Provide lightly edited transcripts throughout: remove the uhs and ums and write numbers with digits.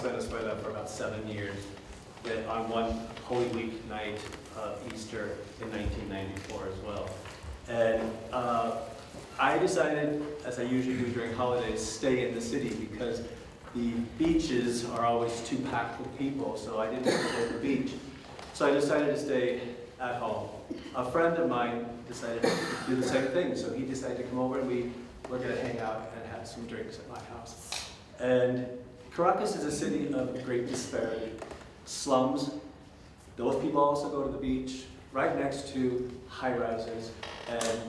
Venezuela for about 7 years, that on one Holy Week night of Easter in 1994 as well. And I decided, as I usually do during holidays, stay in the city because the beaches are always too packed with people, so I didn't want to go to the beach. So I decided to stay at home. A friend of mine decided to do the same thing, so he decided to come over and we were going to hang out and have some drinks at my house. And Caracas is a city of great disparity. Slums, those people also go to the beach, right next to high-rises and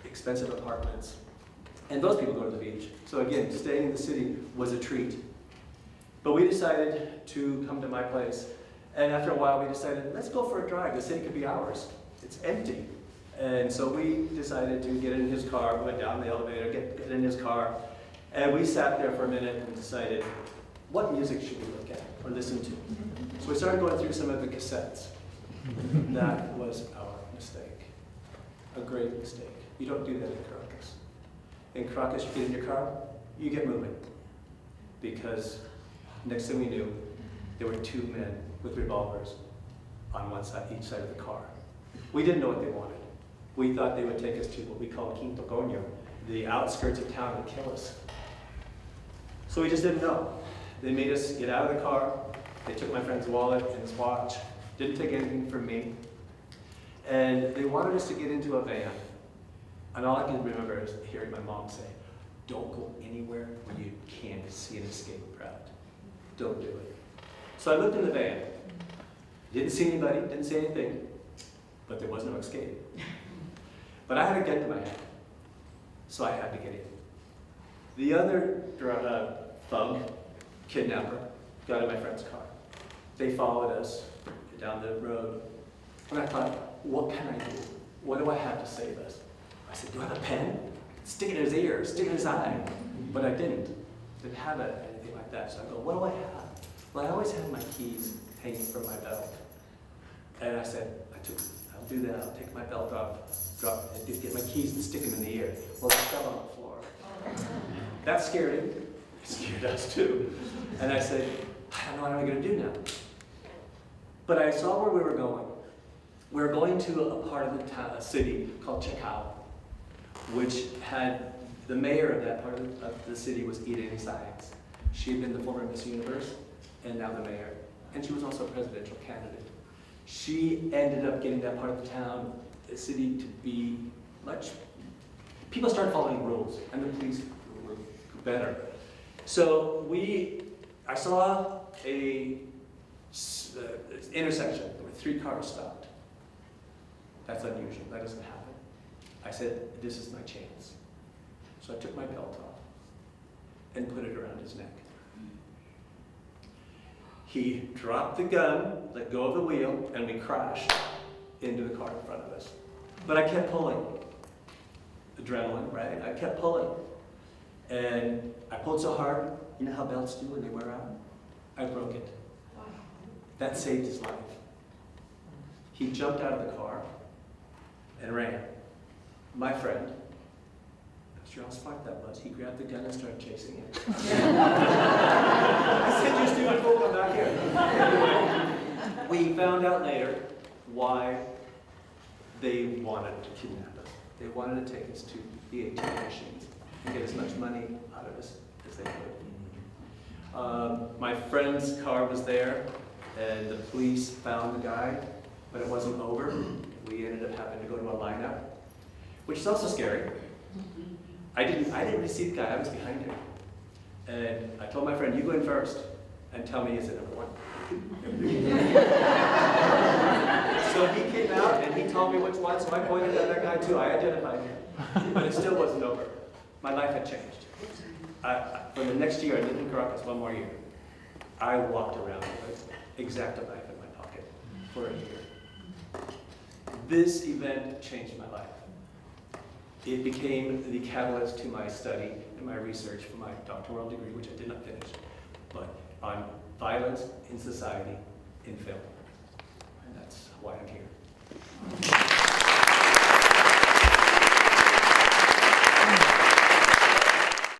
expensive apartments. And those people go to the beach. So again, staying in the city was a treat. But we decided to come to my place. And after a while, we decided, let's go for a drive. The city could be ours. It's empty. And so we decided to get in his car, we went down the elevator, get in his car, and we sat there for a minute and decided, what music should we look at or listen to? So we started going through some of the cassettes. That was our mistake. A great mistake. You don't do that in Caracas. In Caracas, you get in your car, you get moving. Because next thing we knew, there were two men with revolvers on one side, each side of the car. We didn't know what they wanted. We thought they would take us to what we call Quinto Coño, the outskirts of town, and kill us. So we just didn't know. They made us get out of the car. They took my friend's wallet and his watch. Didn't take anything from me. And they wanted us to get into a van. And all I can remember is hearing my mom say, don't go anywhere where you can't see an escape route. Don't do it. So I looked in the van. Didn't see anybody, didn't see anything, but there was no escape. But I had a gun to my head, so I had to get in. The other thug, kidnapper, got in my friend's car. They followed us down the road. And I thought, what can I do? What do I have to save us? I said, do I have a pen? Stick it in his ear, stick it in his eye. But I didn't have anything like that. So I go, what do I have? Well, I always had my keys hanging from my belt. And I said, I'll do that. I'll take my belt off, drop it, get my keys and stick them in the ear. Well, I fell on the floor. That scared him. It scared us too. And I said, I don't know what I'm going to do now. But I saw where we were going. We were going to a part of the city called Chacao, which had the mayor of that part of the city was Irene Sáenz. She had been the former Miss Universe and now the mayor. And she was also a presidential candidate. She ended up getting that part of the town, the city, to be much... People started following rules, and the police were better. So I saw a intersection where 3 cars stopped. That's unusual, that doesn't happen. I said, this is my chance. So I took my belt off and put it around his neck. He dropped the gun, let go of the wheel, and we crashed into the car in front of us. But I kept pulling. Adrenaline, right? I kept pulling. And I pulled so hard, you know how belts do when they wear out? I broke it. That saved his life. He jumped out of the car and ran. My friend, I'm sure how smart that was, he grabbed the gun and started chasing it. I said, you stupid fool, come back here. Anyway, we found out later why they wanted to kidnap us. They wanted to take us to the ATM machines and get as much money out of us as they could. My friend's car was there, and the police found the guy, but it wasn't over. We ended up having to go to a lineup, which is also scary. I didn't really see the guy, I was behind him. And I told my friend, you go in first and tell me, is it number 1? So he came out and he told me which one, so I pointed at that guy too. I identified him. But it still wasn't over. My life had changed. For the next year, I lived in Caracas 1 more year. I walked around with an X-Acto knife in my pocket for a year. This event changed my life. It became the catalyst to my study and my research for my doctoral degree, which I did not finish, but on violence in society in film. And that's why I'm here.